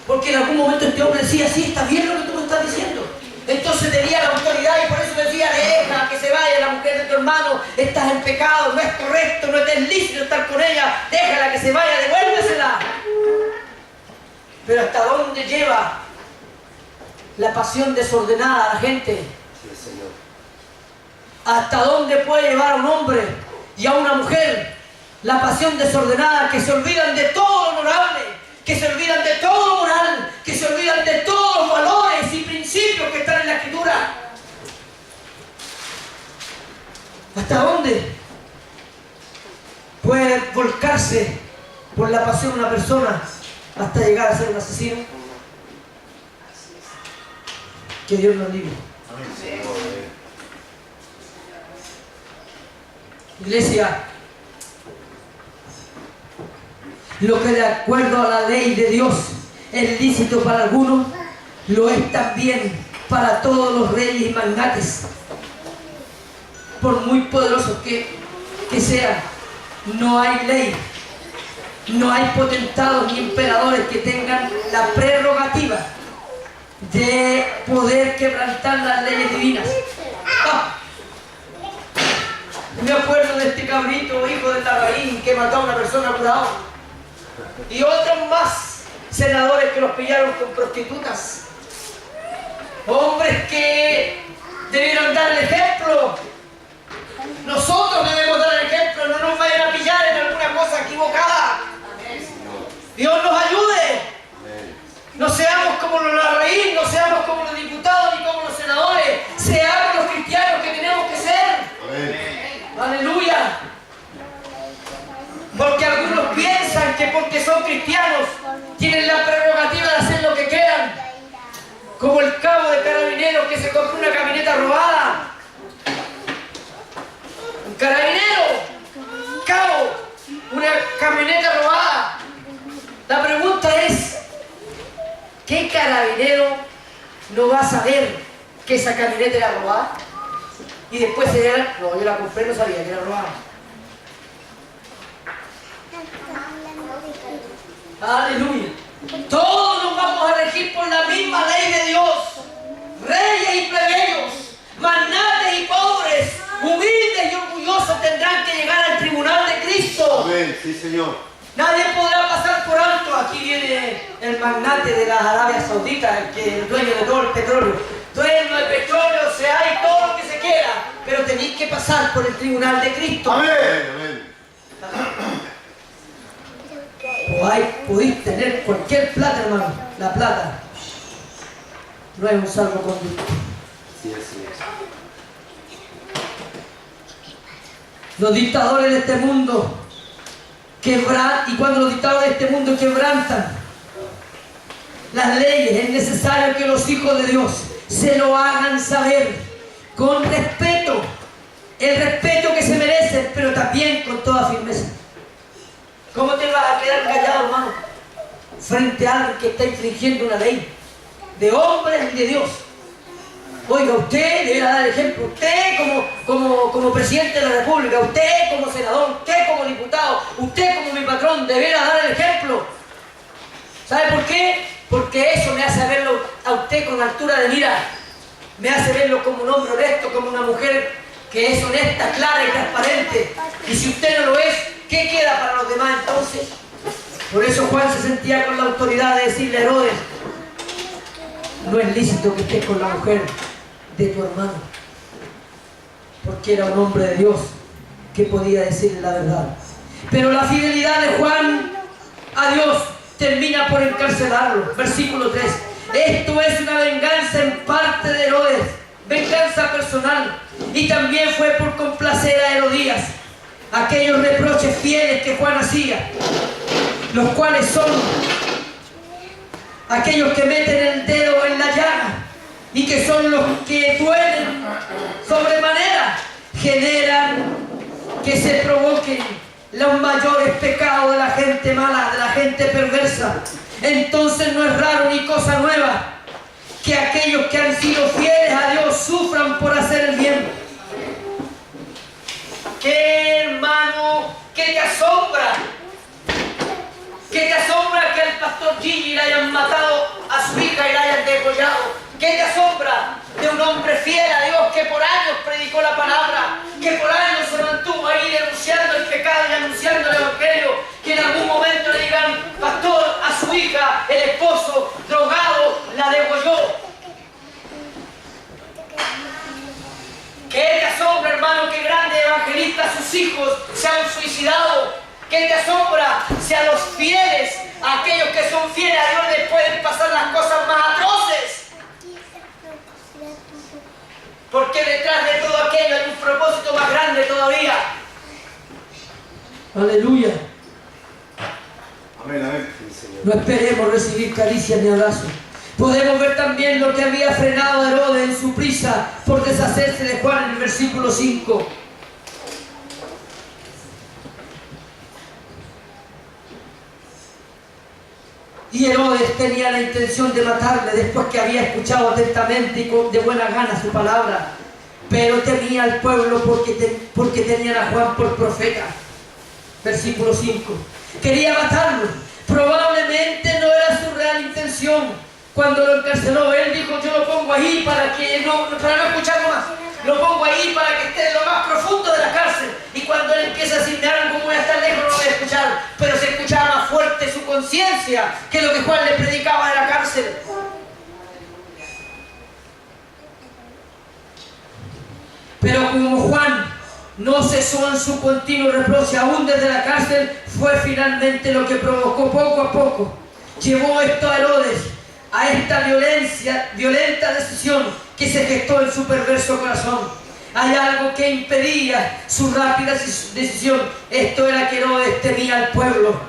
porque en algún momento este hombre decía: sí, está bien lo que tú me estás diciendo. Entonces tenía la autoridad y por eso decía: deja que se vaya la mujer de tu hermano, estás en pecado, no es correcto, no es lícito estar con ella, déjala que se vaya, devuélvesela. Pero ¿hasta dónde lleva la pasión desordenada a la gente? Sí, Señor. ¿Hasta dónde puede llevar a un hombre y a una mujer la pasión desordenada, que se olvidan de todo lo honorable, que se olvidan de todo lo moral, que se olvidan de todos los valores y principios que están en la Escritura? ¿Hasta dónde puede volcarse por la pasión de una persona hasta llegar a ser un asesino? Que Dios nos libre. Iglesia, Lo que de acuerdo a la ley de Dios es lícito para algunos, lo es también para todos los reyes y magnates. Por muy poderosos que sean, no hay ley, no hay potentados ni emperadores que tengan la prerrogativa de poder quebrantar las leyes divinas. Me acuerdo de este cabrito, hijo de Tarraín, que mató a una persona curada. Y otros más senadores que los pillaron con prostitutas. Hombres que debieron dar el ejemplo. Nosotros debemos dar el ejemplo, no nos vayan a pillar en alguna cosa equivocada. Dios nos ayude. No seamos como los Larraín, no seamos como los diputados ni como los senadores. Seamos los cristianos que tenemos que ser. Aleluya. Porque algunos piensan que porque son cristianos tienen la prerrogativa de hacer lo que quieran. Como el cabo de carabineros que se compró una camioneta robada. Un carabinero, cabo, una camioneta robada. La pregunta es, ¿qué carabinero no va a saber que esa camioneta era robada? Y después se dirá, no, yo la compré, no sabía que era robada. Aleluya. Todos nos vamos a regir por la misma ley de Dios. Reyes y plebeyos, magnates y pobres, humildes y orgullosos tendrán que llegar al tribunal de Cristo. Amén, sí, Señor. Nadie podrá pasar por alto. Aquí viene el magnate de las Arabia Saudita, el dueño de todo el petróleo. Dueño de petróleo, sea y todo lo que se quiera, pero tenéis que pasar por el tribunal de Cristo. Amén, amén. Podéis tener cualquier plata, hermano. La plata no es un salvoconducto. Sí, así es. Los dictadores de este mundo quebrantan, y cuando los dictadores de este mundo quebrantan las leyes, es necesario que los hijos de Dios se lo hagan saber con respeto, el respeto que se merecen, pero también con toda firmeza. ¿Cómo te vas a quedar callado, hermano, frente a alguien que está infringiendo una ley de hombres y de Dios? Oiga, usted deberá dar ejemplo, usted como presidente de la República, usted como senador, usted como diputado, usted como mi patrón, deberá dar el ejemplo. ¿Sabe por qué? Porque eso me hace verlo a usted con altura de mira, me hace verlo como un hombre honesto, como una mujer que es honesta, clara y transparente. Y si usted no lo es, ¿qué queda para los demás entonces? Por eso Juan se sentía con la autoridad de decirle a Herodes, no es lícito que estés con la mujer de tu hermano, porque era un hombre de Dios que podía decirle la verdad. Pero la fidelidad de Juan a Dios termina por encarcelarlo. Versículo 3. Esto es una venganza en parte de Herodes, venganza personal, y también fue por complacer a Herodías aquellos reproches fieles que Juan hacía, los cuales son aquellos que meten el dedo en la llaga y que son los que duelen sobremanera, generan que se provoquen los mayores pecados de la gente mala, de la gente perversa. Entonces no es raro ni cosa nueva que aquellos que han sido fieles a Dios sufran por hacer el bien. ¿Qué, hermano? ¿Qué te asombra? ¿Qué te asombra que al pastor Gigi le hayan matado a su hija y la hayan degollado? ¿Qué te asombra de un hombre fiel a Dios que por años predicó la palabra, que por años se mantuvo ahí denunciando el pecado y anunciando el evangelio, que en algún momento le digan, pastor, a su hija, el esposo drogado la degolló? ¿Qué te asombra, hermano, que grandes evangelistas, sus hijos, se han suicidado? ¿Qué te asombra si a los fieles, a aquellos que son fieles a Dios, les pueden pasar las cosas más atroces? Porque detrás de todo aquello hay un propósito más grande todavía. Aleluya. Amén, amén. Sí, Señor. No esperemos recibir caricias ni abrazos. Podemos ver también lo que había frenado a Herodes en su prisa por deshacerse de Juan en el versículo 5. Y Herodes tenía la intención de matarle después que había escuchado atentamente y de buena gana su palabra. Pero temía al pueblo porque tenían a Juan por profeta. Versículo 5. Quería matarlo. Probablemente no era su real intención. Cuando lo encarceló, él dijo: yo lo pongo ahí para no escucharlo más. Lo pongo ahí para que esté en lo más profundo de la cárcel. Y cuando él empieza a decirme algo, como voy a estar lejos, no lo voy a escuchar. Pero se escuchaba más fuerte su conciencia que lo que Juan le predicaba de la cárcel. Pero como Juan no cesó en su continuo reproche, aún desde la cárcel, fue finalmente lo que provocó poco a poco. Llevó esto a Herodes a esta violenta decisión que se gestó en su perverso corazón. Hay algo que impedía su rápida decisión. Esto era que Herodes temía al pueblo.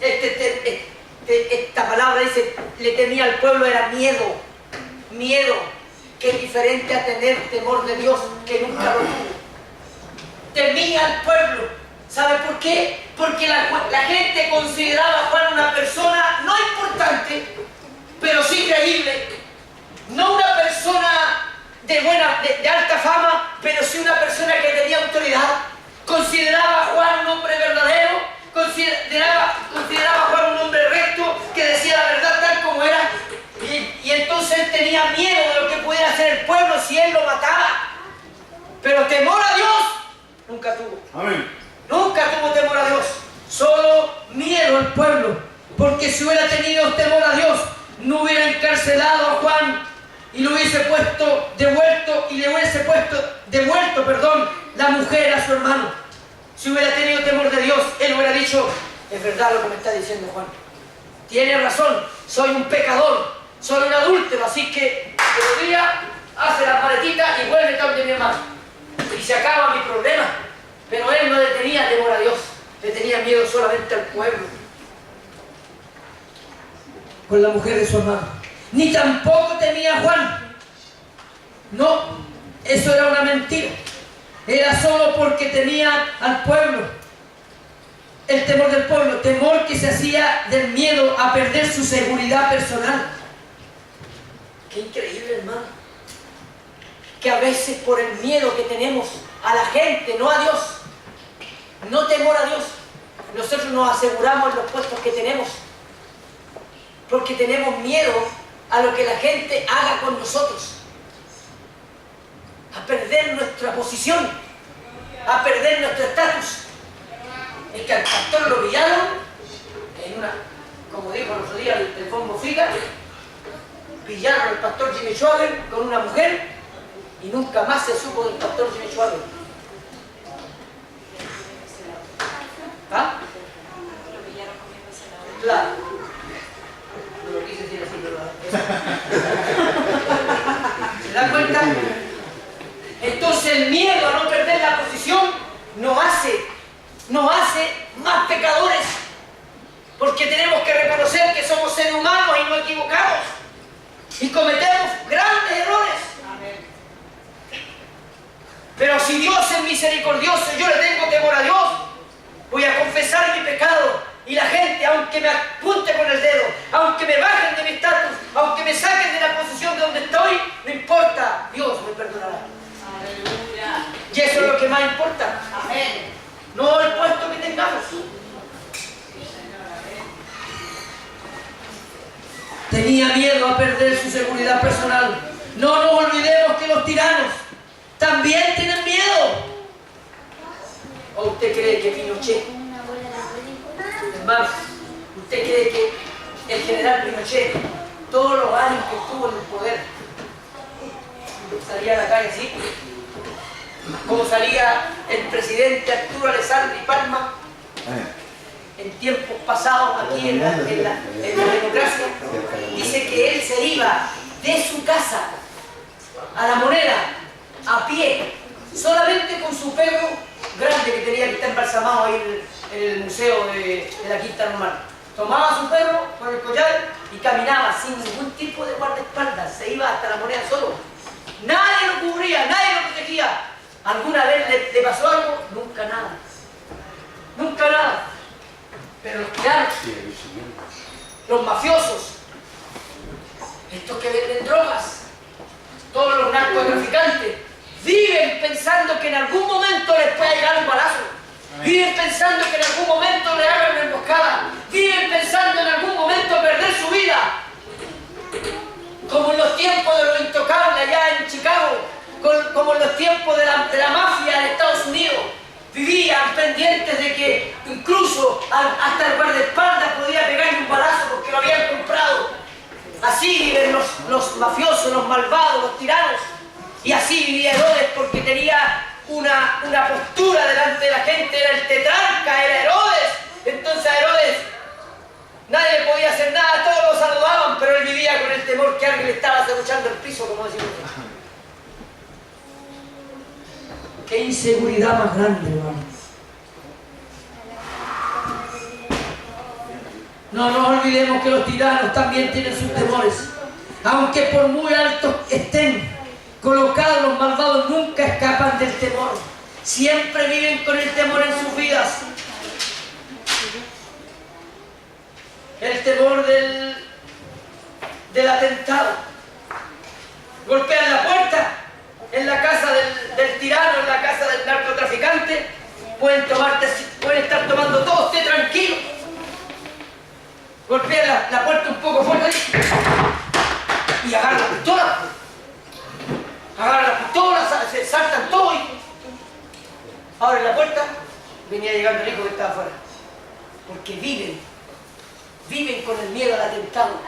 Esta palabra dice, le temía al pueblo, era miedo. Miedo, que es diferente a tener temor de Dios, que nunca lo tuvo. Temía al pueblo. ¿Sabe por qué? Porque la gente consideraba a Juan una persona no importante, pero sí creíble. No una persona de alta fama, pero sí una persona que tenía autoridad. Consideraba a Juan un hombre verdadero, consideraba a Juan un hombre recto, que decía la verdad tal como era. Y entonces él tenía miedo de lo que pudiera hacer el pueblo si él lo mataba. Pero temor a Dios nunca tuvo. Amén. Nunca tuvo temor a Dios. Solo miedo al pueblo. Porque si hubiera tenido temor a Dios, no hubiera encarcelado a Juan y le hubiese puesto devuelto la mujer a su hermano. Si hubiera tenido temor de Dios, él hubiera dicho: es verdad lo que me está diciendo Juan. Tiene razón, soy un pecador. Soy un adúltero, así que el día hace la paletita y vuelve donde mi hermano. Y se acaba mi problema. Pero él no le tenía temor a Dios, le tenía miedo solamente al pueblo. Con la mujer de su hermano. Ni tampoco temía a Juan. No, eso era una mentira. Era solo porque temía al pueblo. El temor del pueblo, temor que se hacía del miedo a perder su seguridad personal. Qué increíble, hermano, que a veces por el miedo que tenemos a la gente, no a Dios, no temor a Dios, nosotros nos aseguramos los puestos que tenemos, porque tenemos miedo a lo que la gente haga con nosotros, a perder nuestra posición, a perder nuestro estatus. Es que al pastor lo pillaron como dijo el otro día el Bombo Figa, pillaron al pastor Jimmy Schwager con una mujer y nunca más se supo del pastor Jimmy Schwager. ¿Ah? Claro. No lo quise decir así, pero ¿se dan cuenta? Entonces el miedo a no perder la posición nos hace más pecadores, porque tenemos que reconocer que somos seres humanos y no equivocamos y cometemos grandes errores. Pero si Dios es misericordioso, yo le tengo temor a Dios, voy a confesar mi pecado y la gente, aunque me apunte con el dedo, aunque me bajen de mi estatus, aunque me saquen de la posición de donde estoy, no importa, Dios me perdonará. Aleluya. Y eso es lo que más importa. Amén. No el puesto que tengamos. Tenía miedo a perder su seguridad personal. No nos olvidemos que los tiranos también tienen miedo. ¿O usted cree que Pinochet, hermano, usted cree que el general Pinochet, todos los años que estuvo en el poder, salía a la calle así? Como salía el presidente Arturo Alessandri Palma en tiempos pasados aquí en la democracia. Dice que él se iba de su casa a La Moneda a pie, solamente con su perro grande que tenía, que está embalsamado ahí en el museo de la Quinta Normal. Tomaba su perro con el collar y caminaba sin ningún tipo de guardaespaldas. Se iba hasta La Moneda solo. Nadie lo cubría, nadie lo protegía. ¿Alguna vez le pasó algo? Nunca nada. nunca nada. Pero los tiranos, los mafiosos, estos que venden drogas, todos los narcotraficantes, viven pensando que en algún momento les puede llegar un balazo. Viven pensando que en algún momento le hagan una emboscada. Viven pensando en algún momento perder su vida. Como en los tiempos de los intocables allá en Chicago, como en los tiempos de la mafia en Estados Unidos. Vivían pendientes de que incluso hasta el guardaespaldas podía pegarle un balazo porque lo habían comprado. Así viven los mafiosos, los malvados, los tiranos. Y así vivía Herodes porque tenía una postura delante de la gente, era el tetrarca, era Herodes. Entonces a Herodes nadie le podía hacer nada, todos lo saludaban, pero él vivía con el temor que alguien le estaba cerruchando el piso, como decimos. Qué inseguridad más grande, hermano. No nos olvidemos que los tiranos también tienen sus temores. Aunque por muy altos estén colocados, los malvados nunca escapan del temor. Siempre viven con el temor en sus vidas. El temor del atentado. Golpean la puerta en la casa del tirano, en la casa del narcotraficante. Pueden estar tomando todo, esté tranquilo. Golpean la puerta un poco fuerte y agarran la pistola. Agarran la pistola, se saltan todo y abren la puerta. Venía llegando el hijo que estaba afuera. Porque viven con el miedo al atentado.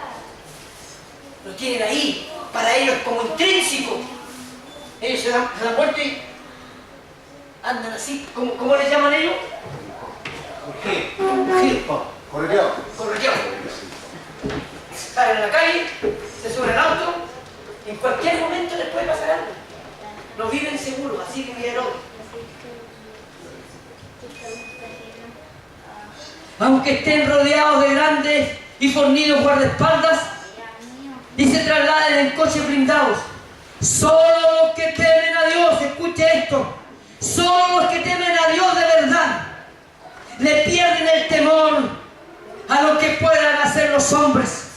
Lo tienen ahí, para ellos como intrínseco. Ellos se dan vuelta y andan así, ¿cómo les llaman ellos? Correteado. Salen a la calle, se suben al auto, en cualquier momento les puede pasar algo. No viven seguros, así que vivieron. Aunque estén rodeados de grandes y fornidos guardaespaldas, y se trasladen en coches blindados, solo los que temen a Dios, escuche esto, solo los que temen a Dios de verdad, le pierden el temor a lo que puedan hacer los hombres.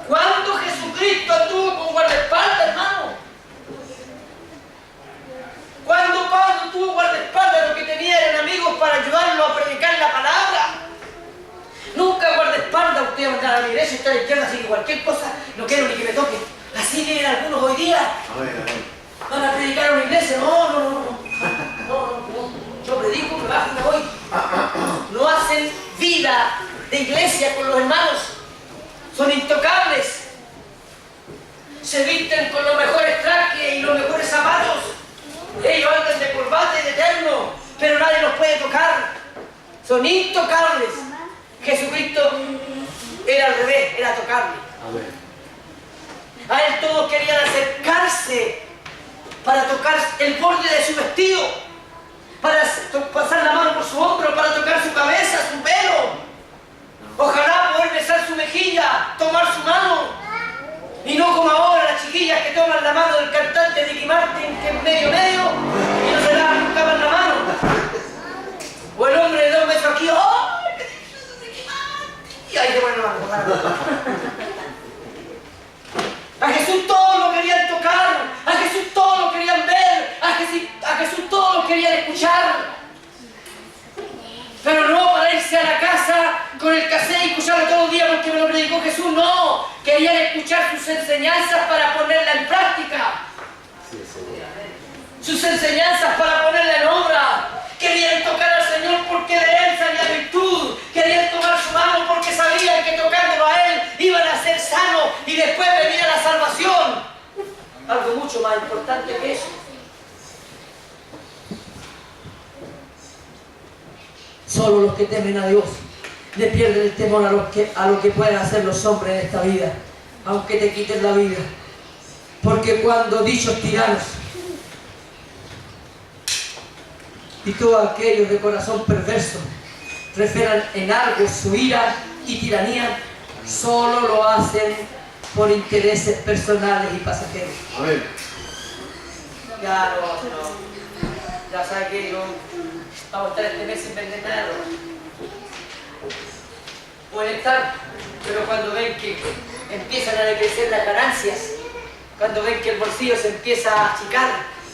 ¿Cuándo Jesucristo anduvo con guardaespaldas, hermano? Cuando Pablo tuvo guardaespaldas, lo que tenía eran amigos para ayudarlo a predicar la palabra. Nunca guardaespaldas, usted va a andar a la iglesia, está a la izquierda, así que cualquier cosa no quiero ni que me toque. Así vienen algunos hoy día. Van a predicar a una iglesia. No. Yo predico, me bajo y me voy. No hacen vida de iglesia con los hermanos. Son intocables. Se visten con los mejores trajes y los mejores zapatos. Ellos andan de corbata y de terno, pero nadie los puede tocar. Son intocables. Jesucristo era al revés, era tocable. A él todos querían acercarse para tocar el borde de su vestido, para pasar la mano por su hombro, para tocar su cabeza, su pelo. Ojalá poder besar su mejilla, tomar su mano. Y no como ahora las chiquillas que toman la mano del cantante Ricky Martin, que es medio y no se lavan nunca más la mano. O el hombre de 2 metros aquí, ¡ay! Ricky Martin! Y ahí se pone la mano. A Jesús todos lo querían tocar, a Jesús todos lo querían ver, a Jesús todos lo querían escuchar. Pero no para irse a la casa con el cassette y escucharlo todos los días porque me lo predicó Jesús, no. Querían escuchar sus enseñanzas para ponerla en práctica. Sus enseñanzas para ponerla en obra. Querían tocar al Señor porque de Él salía virtud. Querían tomar su mano porque sabían que tocándolo a Él iban a ser sanos y después venía la salvación. Algo mucho más importante que eso. Solo los que temen a Dios le pierden el temor a lo que pueden hacer los hombres en esta vida, aunque te quiten la vida. Porque cuando dichos tiranos y todos aquellos de corazón perverso refieran en algo su ira y tiranía, solo lo hacen por intereses personales y pasajeros. Amén. Ya no. Ya sabe que no vamos a estar este mes sin vender nada. Pueden estar, pero cuando ven que empiezan a decrecer las ganancias, cuando ven que el bolsillo se empieza a achicar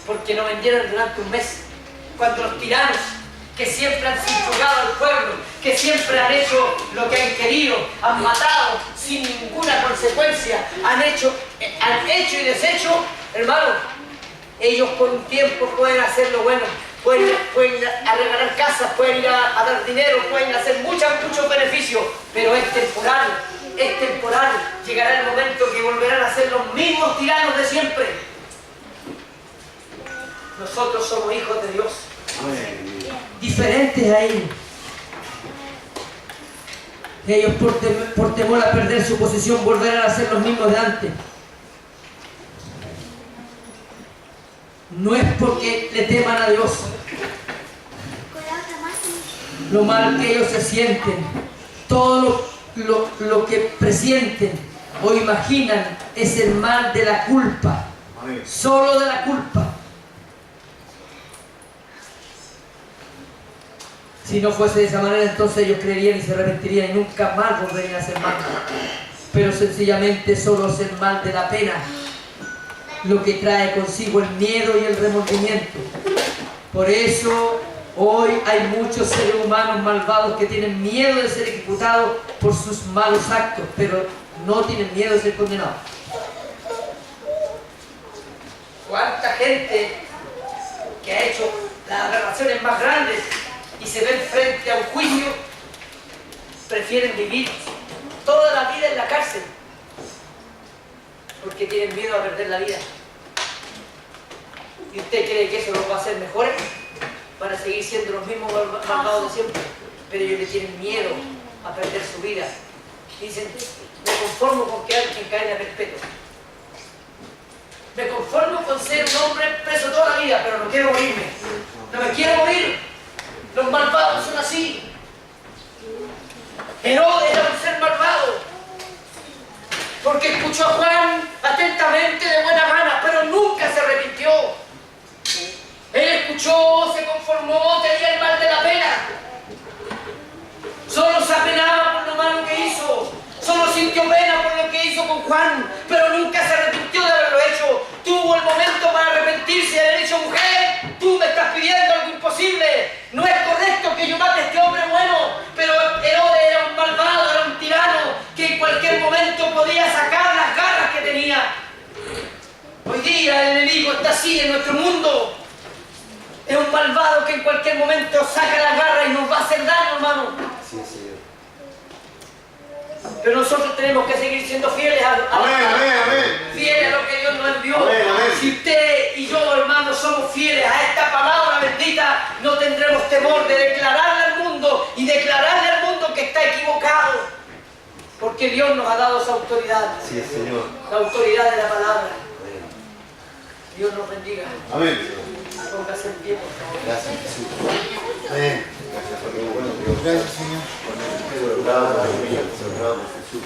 porque no vendieron durante un mes, cuando los tiranos que siempre han subyugado al pueblo, que siempre han hecho lo que han querido, han matado sin ninguna consecuencia, han hecho y deshecho, hermano, ellos por un tiempo pueden hacer lo bueno, pueden ir a regalar casas, pueden ir a dar dinero, pueden hacer muchos beneficios, pero es temporal, llegará el momento que volverán a ser los mismos tiranos de siempre. Nosotros somos hijos de Dios, diferentes a ellos. Ellos por temor a perder su posición volverán a ser los mismos de antes. No es porque le teman a Dios. Lo mal que ellos se sienten, todo lo que presienten o imaginan es el mal de la culpa, solo de la culpa. Si no fuese de esa manera, entonces ellos creerían y se arrepentirían y nunca más volverían a hacer mal. Pero sencillamente solo es el mal de la pena lo que trae consigo el miedo y el remordimiento. Por eso hoy hay muchos seres humanos malvados que tienen miedo de ser ejecutados por sus malos actos, pero no tienen miedo de ser condenados. ¿Cuánta gente que ha hecho las aberraciones más grandes y se ven frente a un juicio prefieren vivir toda la vida en la cárcel porque tienen miedo a perder la vida? ¿Y usted cree que eso los va a hacer mejores? Para seguir siendo los mismos malvados de siempre, pero ellos le tienen miedo a perder su vida. Dicen, me conformo con quedar en cadena perpetua. Me conformo con ser un hombre preso toda la vida, pero no quiero morirme. No me quiero morir. Los malvados son así. Herodes era un ser malvado, porque escuchó a Juan atentamente de buena gana, pero nunca se arrepintió. Él escuchó, se conformó, tenía el mal de la pena. Solo se apenaba por lo malo que hizo. Solo sintió pena por lo que hizo con Juan, pero nunca se arrepintió de haberlo hecho. Tuvo el momento para arrepentirse y haber dicho, mujer, tú me estás pidiendo algo imposible. No es correcto que yo mate a este hombre bueno, pero Herodes era un malvado, era un tirano, que en cualquier momento podía sacar las garras que tenía. Hoy día el enemigo está así en nuestro mundo. Es un malvado que en cualquier momento saca la garra y nos va a hacer daño, hermano. Sí, Señor. Pero nosotros tenemos que seguir siendo fieles fieles a lo que Dios nos envió. Si usted y yo, hermanos, somos fieles a esta palabra bendita, no tendremos temor de declararle al mundo y declararle al mundo que está equivocado. Porque Dios nos ha dado esa autoridad. Sí, Señor. La autoridad de la palabra. Amén. Dios nos bendiga. Amén. Póngase en pie, por favor. Gracias, Jesús. Amén. Gracias por lo bueno, Dios. Gracias, Señor. Por el Jesús.